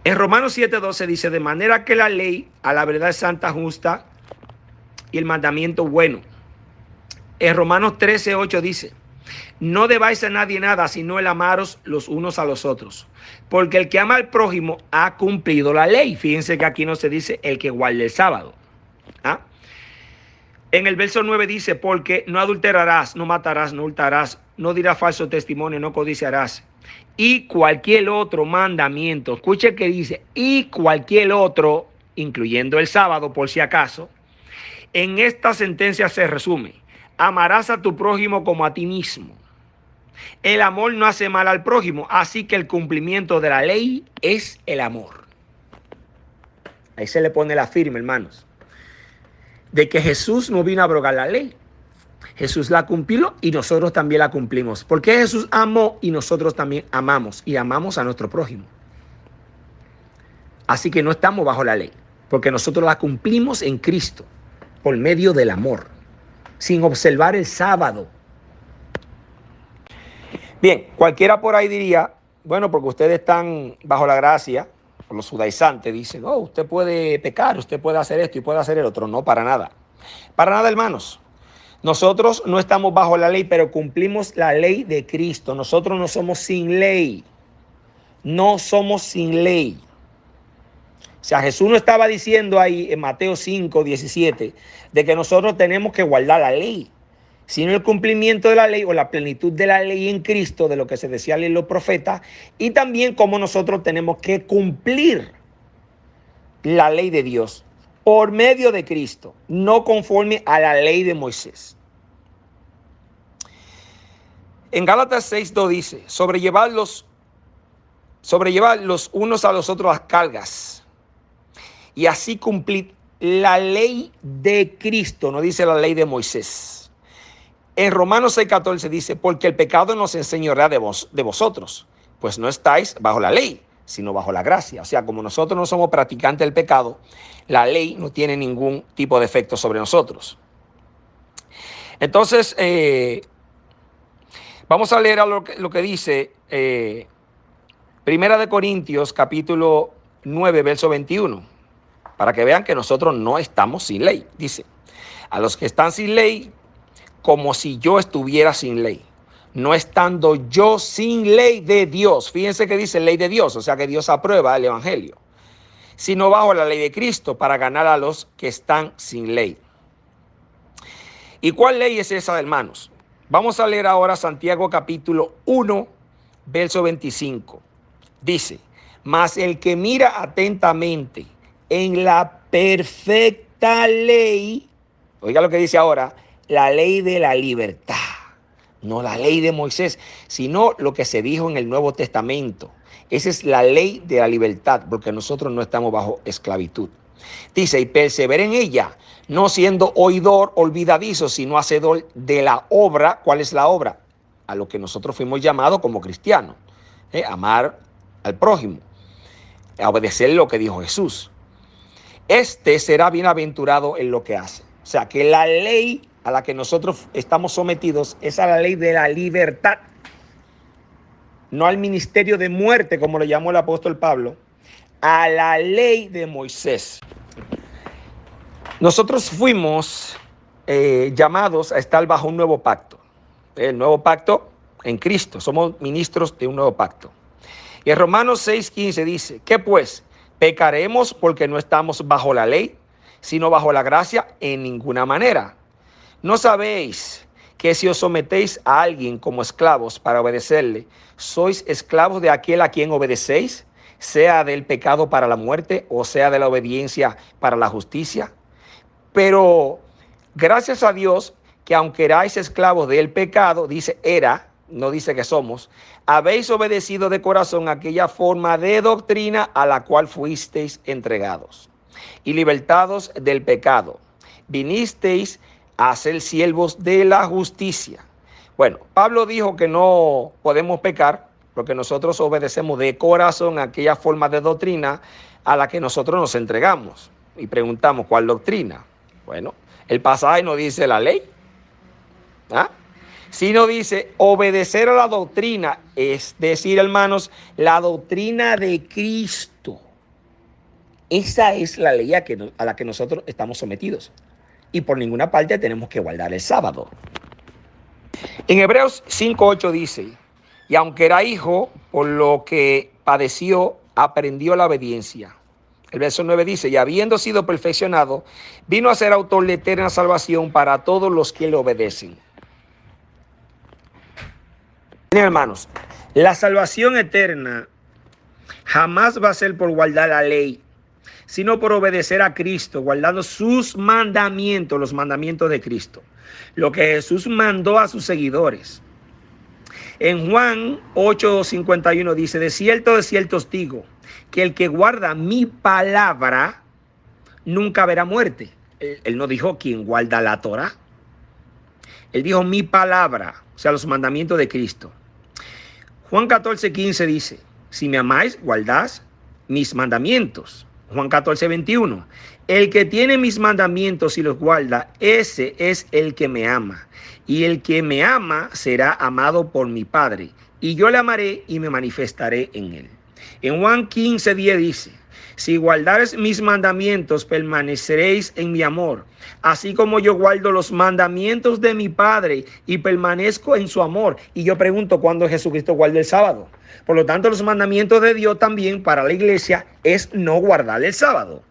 En Romanos 7:12 dice, de manera que la ley a la verdad es santa, justa y el mandamiento bueno. En Romanos 13:8 dice, no debáis a nadie nada, sino el amaros los unos a los otros. Porque el que ama al prójimo ha cumplido la ley. Fíjense que aquí no se dice el que guarde el sábado. En el verso 9 dice, porque no adulterarás, no matarás, no hurtarás, no dirás falso testimonio, no codiciarás. Y cualquier otro mandamiento, escuche que dice, y cualquier otro, incluyendo el sábado por si acaso, en esta sentencia se resume, amarás a tu prójimo como a ti mismo. El amor no hace mal al prójimo, así que el cumplimiento de la ley es el amor. Ahí se le pone la firma, hermanos, de que Jesús no vino a abrogar la ley. Jesús la cumplió y nosotros también la cumplimos. Porque Jesús amó y nosotros también amamos y amamos a nuestro prójimo. Así que no estamos bajo la ley, porque nosotros la cumplimos en Cristo por medio del amor, sin observar el sábado. Bien, cualquiera por ahí diría, bueno, porque ustedes están bajo la gracia, los judaizantes dicen, oh, usted puede pecar, usted puede hacer esto y puede hacer el otro. No, para nada. Para nada, hermanos. Nosotros no estamos bajo la ley, pero cumplimos la ley de Cristo. Nosotros no somos sin ley. No somos sin ley. O sea, Jesús no estaba diciendo ahí en Mateo 5:17 de que nosotros tenemos que guardar la ley, sino el cumplimiento de la ley o la plenitud de la ley en Cristo, de lo que se decía en los profetas, y también cómo nosotros tenemos que cumplir la ley de Dios por medio de Cristo, no conforme a la ley de Moisés. En Gálatas 6:2 dice, sobrellevar los unos a los otros las cargas y así cumplir la ley de Cristo, no dice la ley de Moisés. En Romanos 6:14 dice, porque el pecado nos enseñorea de vosotros, pues no estáis bajo la ley, sino bajo la gracia. O sea, como nosotros no somos practicantes del pecado, la ley no tiene ningún tipo de efecto sobre nosotros. Entonces, vamos a leer lo que dice Primera de Corintios, capítulo 9, verso 21, para que vean que nosotros no estamos sin ley. Dice, a los que están sin ley, como si yo estuviera sin ley, no estando yo sin ley de Dios. Fíjense que dice ley de Dios, o sea que Dios aprueba el evangelio, sino bajo la ley de Cristo para ganar a los que están sin ley. ¿Y cuál ley es esa, hermanos? Vamos a leer ahora Santiago capítulo 1, verso 25. Dice, mas el que mira atentamente en la perfecta ley, oiga lo que dice ahora, la ley de la libertad. No la ley de Moisés, sino lo que se dijo en el Nuevo Testamento. Esa es la ley de la libertad, porque nosotros no estamos bajo esclavitud. Dice, y persevera en ella, no siendo oidor olvidadizo, sino hacedor de la obra. ¿Cuál es la obra? A lo que nosotros fuimos llamados como cristianos. Amar al prójimo, a obedecer lo que dijo Jesús. Este será bienaventurado en lo que hace. O sea, que la ley a la que nosotros estamos sometidos es a la ley de la libertad, no al ministerio de muerte, como lo llamó el apóstol Pablo, a la ley de Moisés. Nosotros fuimos llamados a estar bajo un nuevo pacto. El nuevo pacto en Cristo. Somos ministros de un nuevo pacto. Y en Romanos 6:15 dice, ¿qué pues? ¿Pecaremos porque no estamos bajo la ley, sino bajo la gracia? En ninguna manera. ¿No sabéis que si os sometéis a alguien como esclavos para obedecerle, sois esclavos de aquel a quien obedecéis, sea del pecado para la muerte o sea de la obediencia para la justicia? Pero gracias a Dios que aunque erais esclavos del pecado, dice era, no dice que somos, habéis obedecido de corazón aquella forma de doctrina a la cual fuisteis entregados. Y libertados del pecado, vinisteis a ser siervos de la justicia. Bueno, Pablo dijo que no podemos pecar porque nosotros obedecemos de corazón aquella forma de doctrina a la que nosotros nos entregamos. Y preguntamos, ¿cuál doctrina? Bueno, el pasaje no dice la ley, sino dice obedecer a la doctrina, es decir, hermanos, la doctrina de Cristo. Esa es la ley a la que nosotros estamos sometidos. Y por ninguna parte tenemos que guardar el sábado. En Hebreos 5:8 dice, y aunque era hijo, por lo que padeció, aprendió la obediencia. El verso 9 dice, y habiendo sido perfeccionado, vino a ser autor de eterna salvación para todos los que le obedecen. Miren, hermanos, la salvación eterna jamás va a ser por guardar la ley, sino por obedecer a Cristo, guardando sus mandamientos, los mandamientos de Cristo, lo que Jesús mandó a sus seguidores. En Juan 8:51 dice, de cierto os digo, que el que guarda mi palabra nunca verá muerte. Él no dijo quien guarda la Torá. Él dijo mi palabra, o sea, los mandamientos de Cristo. Juan 14:15 dice, si me amáis, guardad mis mandamientos. Juan 14:21, el que tiene mis mandamientos y los guarda, ese es el que me ama. Y el que me ama será amado por mi Padre, y yo le amaré y me manifestaré en él. En Juan 15:10 dice, si guardares mis mandamientos, permaneceréis en mi amor, así como yo guardo los mandamientos de mi Padre y permanezco en su amor. Y yo pregunto, ¿cuándo Jesucristo guarda el sábado? Por lo tanto, los mandamientos de Dios también para la iglesia es no guardar el sábado.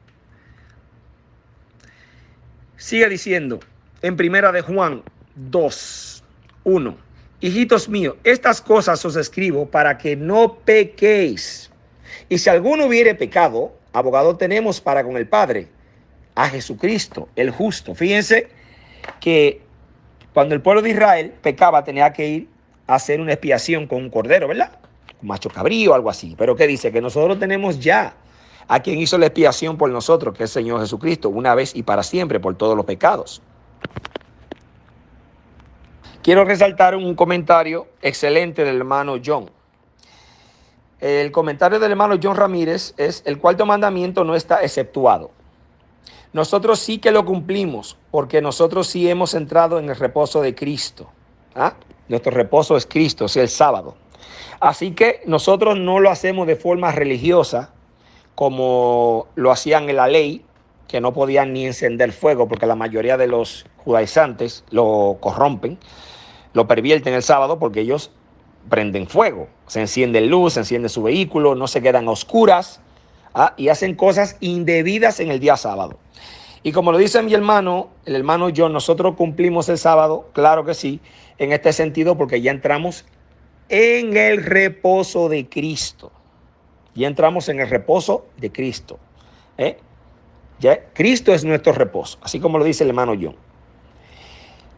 Sigue diciendo en primera de Juan 2:1, hijitos míos, estas cosas os escribo para que no pequéis. Y si alguno hubiere pecado, abogado tenemos para con el Padre, a Jesucristo, el justo. Fíjense que cuando el pueblo de Israel pecaba, tenía que ir a hacer una expiación con un cordero, ¿verdad? Un macho cabrío o algo así. Pero ¿qué dice? Que nosotros tenemos ya a quien hizo la expiación por nosotros, que es el Señor Jesucristo, una vez y para siempre, por todos los pecados. Quiero resaltar un comentario excelente del hermano John. El comentario del hermano John Ramírez es, el cuarto mandamiento no está exceptuado. Nosotros sí que lo cumplimos, porque nosotros sí hemos entrado en el reposo de Cristo. Nuestro reposo es Cristo, es el sábado. Así que nosotros no lo hacemos de forma religiosa, como lo hacían en la ley, que no podían ni encender fuego, porque la mayoría de los judaizantes lo corrompen, lo pervierten el sábado, porque ellos prenden fuego, se enciende luz, se enciende su vehículo, no se quedan a oscuras, y hacen cosas indebidas en el día sábado. Y como lo dice mi hermano, el hermano John, nosotros cumplimos el sábado, claro que sí, en este sentido, porque ya entramos en el reposo de Cristo. Ya entramos en el reposo de Cristo. Ya Cristo es nuestro reposo, así como lo dice el hermano John.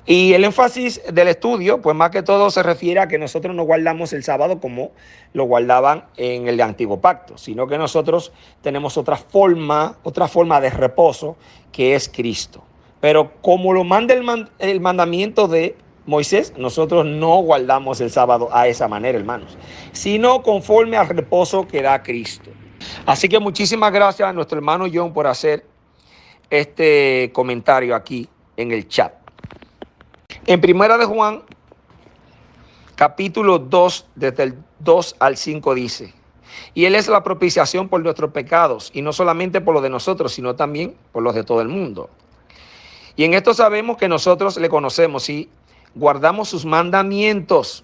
Y el énfasis del estudio, pues más que todo se refiere a que nosotros no guardamos el sábado como lo guardaban en el antiguo pacto, sino que nosotros tenemos otra forma de reposo que es Cristo. Pero como lo manda el mandamiento de Moisés, nosotros no guardamos el sábado a esa manera, hermanos, sino conforme al reposo que da Cristo. Así que muchísimas gracias a nuestro hermano John por hacer este comentario aquí en el chat. En Primera de Juan, capítulo 2, desde el 2 al 5 dice: y Él es la propiciación por nuestros pecados, y no solamente por los de nosotros, sino también por los de todo el mundo. Y en esto sabemos que nosotros le conocemos y guardamos sus mandamientos.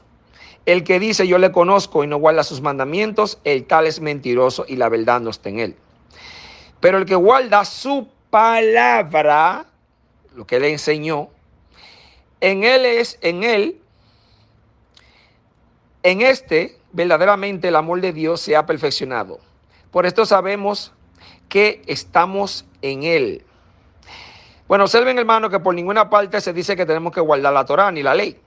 El que dice yo le conozco y no guarda sus mandamientos, el tal es mentiroso y la verdad no está en él. Pero el que guarda su palabra, lo que le enseñó, en este verdaderamente el amor de Dios se ha perfeccionado. Por esto sabemos que estamos en él. Bueno, observen, hermano, que por ninguna parte se dice que tenemos que guardar la Torá ni la ley.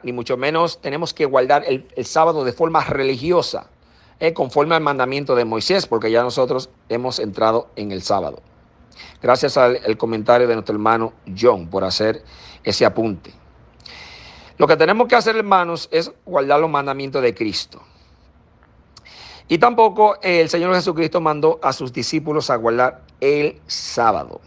Ni mucho menos tenemos que guardar el sábado de forma religiosa, conforme al mandamiento de Moisés, porque ya nosotros hemos entrado en el sábado. Gracias al comentario de nuestro hermano John por hacer ese apunte. Lo que tenemos que hacer, hermanos, es guardar los mandamientos de Cristo. Y tampoco el Señor Jesucristo mandó a sus discípulos a guardar el sábado.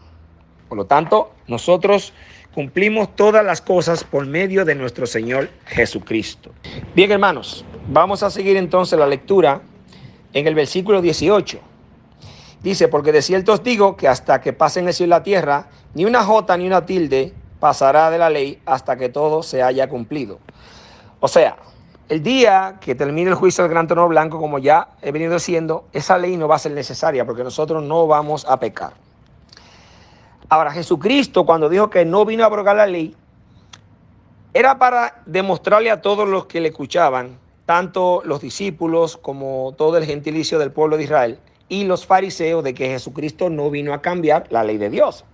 Por lo tanto, nosotros cumplimos todas las cosas por medio de nuestro Señor Jesucristo. Bien, hermanos, vamos a seguir entonces la lectura en el versículo 18. Dice: porque de cierto os digo que hasta que pasen el cielo y la tierra, ni una jota ni una tilde pasará de la ley hasta que todo se haya cumplido. O sea, el día que termine el juicio del gran trono blanco, como ya he venido diciendo, esa ley no va a ser necesaria porque nosotros no vamos a pecar. Ahora, Jesucristo, cuando dijo que no vino a abrogar la ley, era para demostrarle a todos los que le escuchaban, tanto los discípulos como todo el gentilicio del pueblo de Israel y los fariseos, de que Jesucristo no vino a cambiar la ley de Dios.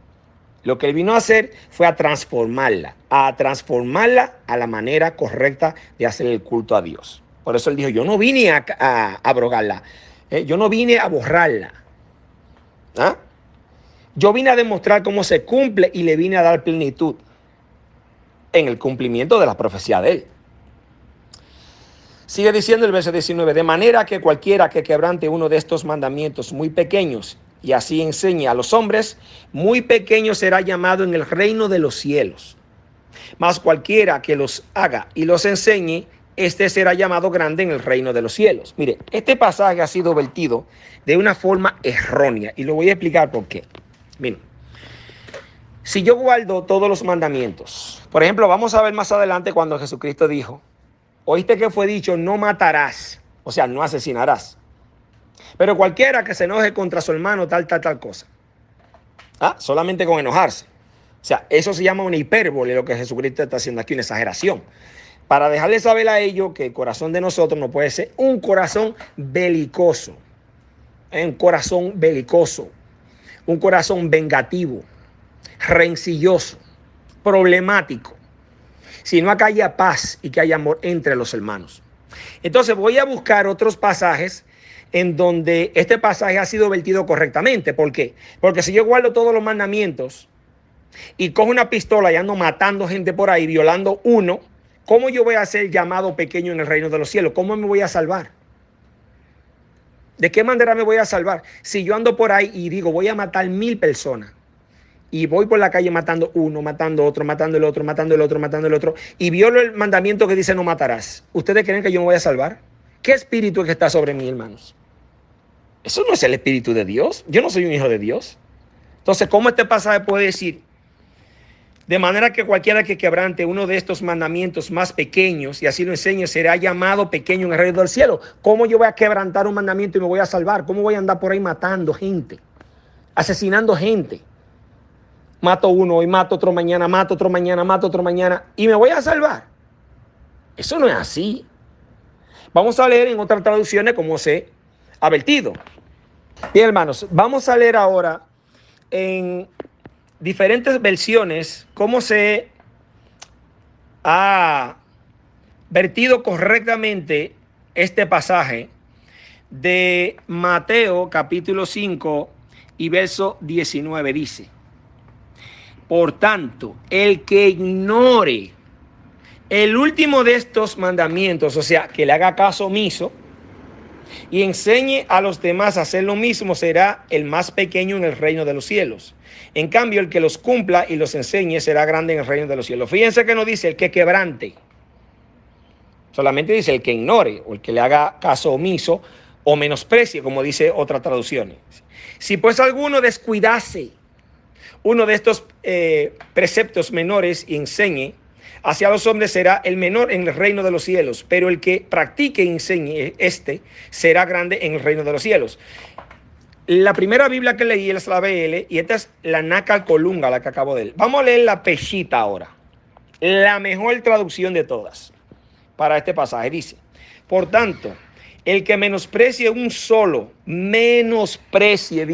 Lo que él vino a hacer fue a transformarla a la manera correcta de hacer el culto a Dios. Por eso él dijo: yo no vine a abrogarla, yo no vine a borrarla. Yo vine a demostrar cómo se cumple y le vine a dar plenitud en el cumplimiento de la profecía de él. Sigue diciendo el verso 19: de manera que cualquiera que quebrante uno de estos mandamientos muy pequeños y así enseñe a los hombres, muy pequeño será llamado en el reino de los cielos. Mas cualquiera que los haga y los enseñe, este será llamado grande en el reino de los cielos. Mire, este pasaje ha sido vertido de una forma errónea y lo voy a explicar por qué. Miren, si yo guardo todos los mandamientos, por ejemplo, vamos a ver más adelante cuando Jesucristo dijo: oíste que fue dicho, no matarás, o sea, no asesinarás. Pero cualquiera que se enoje contra su hermano, tal cosa. Solamente con enojarse. O sea, eso se llama una hipérbole, lo que Jesucristo está haciendo aquí, una exageración. Para dejarles saber a ellos que el corazón de nosotros no puede ser un corazón belicoso. Un corazón belicoso. Un corazón vengativo, rencilloso, problemático. Sino que haya paz y que haya amor entre los hermanos. Entonces voy a buscar otros pasajes en donde este pasaje ha sido vertido correctamente. ¿Por qué? Porque si yo guardo todos los mandamientos y cojo una pistola y ando matando gente por ahí, violando uno, ¿cómo yo voy a ser llamado pequeño en el reino de los cielos? ¿Cómo me voy a salvar? ¿De qué manera me voy a salvar? Si yo ando por ahí y digo, voy a matar 1000 personas y voy por la calle matando uno, matando otro, matando el otro, matando el otro, matando el otro, y violo el mandamiento que dice no matarás, ¿ustedes creen que yo me voy a salvar? ¿Qué espíritu es que está sobre mí, hermanos? Eso no es el espíritu de Dios. Yo no soy un hijo de Dios. Entonces, ¿cómo este pasaje puede decir? De manera que cualquiera que quebrante uno de estos mandamientos más pequeños y así lo enseñe, será llamado pequeño en el reino del cielo. ¿Cómo yo voy a quebrantar un mandamiento y me voy a salvar? ¿Cómo voy a andar por ahí matando gente? Asesinando gente. Mato uno hoy, mato otro mañana, mato otro mañana, mato otro mañana y me voy a salvar. Eso no es así. Vamos a leer en otras traducciones cómo se ha vertido. Bien, hermanos, vamos a leer ahora en diferentes versiones cómo se ha vertido correctamente este pasaje de Mateo capítulo 5 y verso 19. Dice: por tanto, el que ignore El último de estos mandamientos, o sea, que le haga caso omiso y enseñe a los demás a hacer lo mismo, será el más pequeño en el reino de los cielos. En cambio, el que los cumpla y los enseñe será grande en el reino de los cielos. Fíjense que no dice el que quebrante, solamente dice el que ignore o el que le haga caso omiso o menosprecie, como dice otras traducciones. Si pues alguno descuidase uno de estos preceptos menores y enseñe hacia los hombres, será el menor en el reino de los cielos, pero el que practique y enseñe será grande en el reino de los cielos. La primera Biblia que leí es la BL y esta es la Nácar Colunga, la que acabo de leer. Vamos a leer la Peshitta ahora, la mejor traducción de todas para este pasaje. Dice: por tanto, el que menosprecie un solo, menosprecie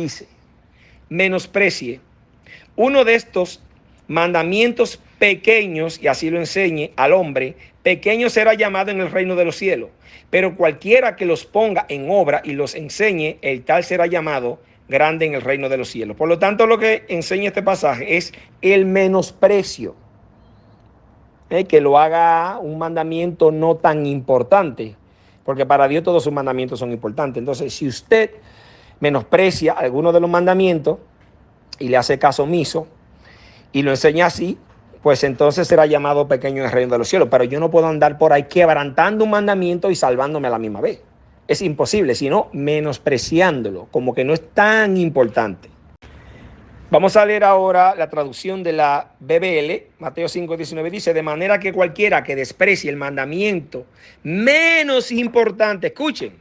uno de estos mandamientos pequeños y así lo enseñe al hombre, pequeño será llamado en el reino de los cielos. Pero cualquiera que los ponga en obra y los enseñe, el tal será llamado grande en el reino de los cielos. Por lo tanto, lo que enseña este pasaje es el menosprecio. Que lo haga un mandamiento no tan importante, porque para Dios todos sus mandamientos son importantes. Entonces, si usted menosprecia alguno de los mandamientos y le hace caso omiso y lo enseña así, pues entonces será llamado pequeño en el reino de los cielos. Pero yo no puedo andar por ahí quebrantando un mandamiento y salvándome a la misma vez. Es imposible, sino menospreciándolo, como que no es tan importante. Vamos a leer ahora la traducción de la BBL. Mateo 5:19 dice: de manera que cualquiera que desprecie el mandamiento menos importante, escuchen,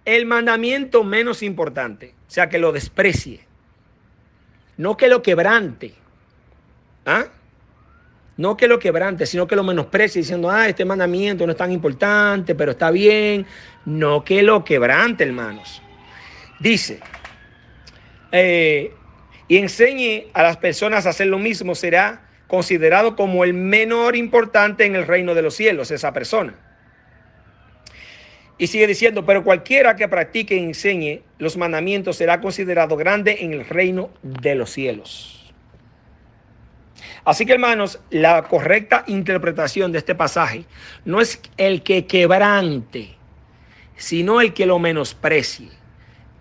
el mandamiento menos importante, o sea, que lo desprecie, no que lo quebrante, no que lo quebrante, sino que lo menosprecie diciendo: este mandamiento no es tan importante, pero está bien. No que lo quebrante, hermanos. Dice, y enseñe a las personas a hacer lo mismo, será considerado como el menor importante en el reino de los cielos, esa persona. Y sigue diciendo: pero cualquiera que practique y enseñe los mandamientos será considerado grande en el reino de los cielos. Así que, hermanos, la correcta interpretación de este pasaje no es el que quebrante, sino el que lo menosprecie.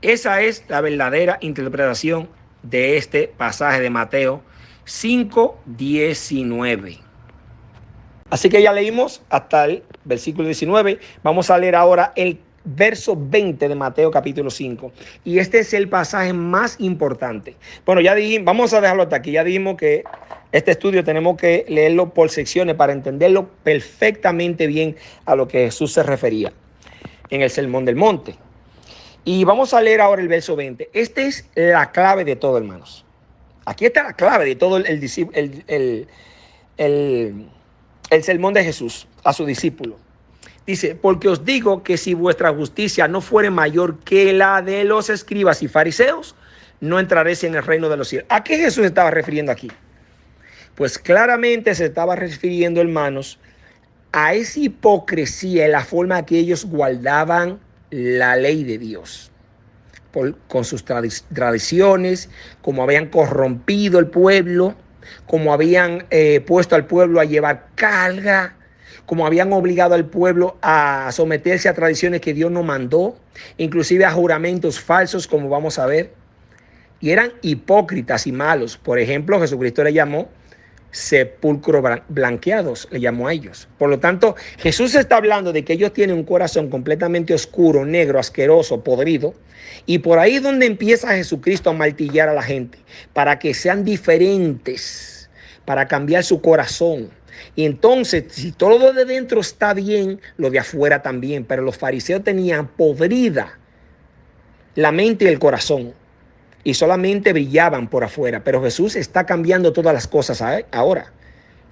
Esa es la verdadera interpretación de este pasaje de Mateo 5:19. Así que ya leímos hasta el versículo 19. Vamos a leer ahora el verso 20 de Mateo capítulo 5. Y este es el pasaje más importante. Bueno, ya dijimos, vamos a dejarlo hasta aquí. Ya dijimos que este estudio tenemos que leerlo por secciones para entenderlo perfectamente bien a lo que Jesús se refería en el Sermón del Monte. Y vamos a leer ahora el verso 20. Esta es la clave de todo, hermanos. Aquí está la clave de todo el sermón de Jesús a su discípulo. Dice: porque os digo que si vuestra justicia no fuere mayor que la de los escribas y fariseos, no entraréis en el reino de los cielos. ¿A qué Jesús estaba refiriendo aquí? Pues claramente se estaba refiriendo, hermanos, a esa hipocresía en la forma que ellos guardaban la ley de Dios, con sus tradiciones, como habían corrompido el pueblo, como habían puesto al pueblo a llevar carga, como habían obligado al pueblo a someterse a tradiciones que Dios no mandó, inclusive a juramentos falsos, como vamos a ver. Y eran hipócritas y malos. Por ejemplo, Jesucristo le llamó sepulcros blanqueados, le llamó a ellos. Por lo tanto, Jesús está hablando de que ellos tienen un corazón completamente oscuro, negro, asqueroso, podrido. Y por ahí es donde empieza Jesucristo a martillar a la gente, para que sean diferentes, para cambiar su corazón. Y entonces, si todo lo de dentro está bien, lo de afuera también. Pero los fariseos tenían podrida la mente y el corazón, y solamente brillaban por afuera. Pero Jesús está cambiando todas las cosas ahora.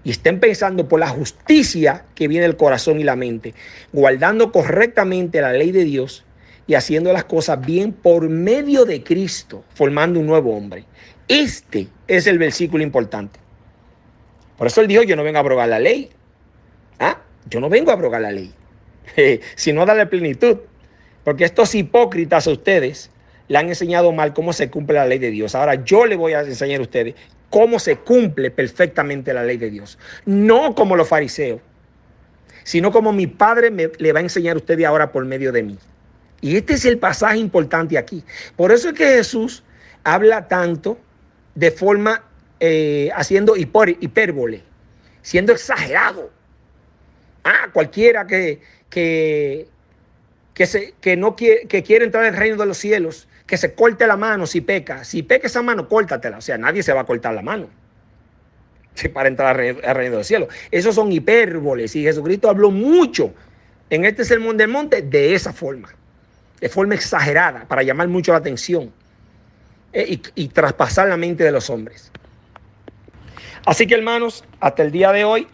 Y estén pensando por la justicia que viene del corazón y la mente, guardando correctamente la ley de Dios y haciendo las cosas bien por medio de Cristo, formando un nuevo hombre. Este es el versículo importante. Por eso él dijo: yo no vengo a abrogar la ley. Yo no vengo a abrogar la ley, sino a darle plenitud. Porque estos hipócritas a ustedes le han enseñado mal cómo se cumple la ley de Dios. Ahora yo le voy a enseñar a ustedes cómo se cumple perfectamente la ley de Dios. No como los fariseos, sino como mi Padre le va a enseñar a ustedes ahora por medio de mí. Y este es el pasaje importante aquí. Por eso es que Jesús habla tanto de forma haciendo hipérbole, siendo exagerado. Cualquiera que quiere entrar al reino de los cielos, que se corte la mano si peca. Si peca esa mano, córtatela. O sea, nadie se va a cortar la mano para entrar al reino de los cielos. Esos son hipérboles. Y Jesucristo habló mucho en este sermón del monte de esa forma. De forma exagerada, para llamar mucho la atención y traspasar la mente de los hombres. Así que, hermanos, hasta el día de hoy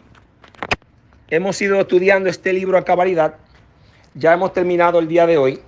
hemos ido estudiando este libro a cabalidad. Ya hemos terminado el día de hoy.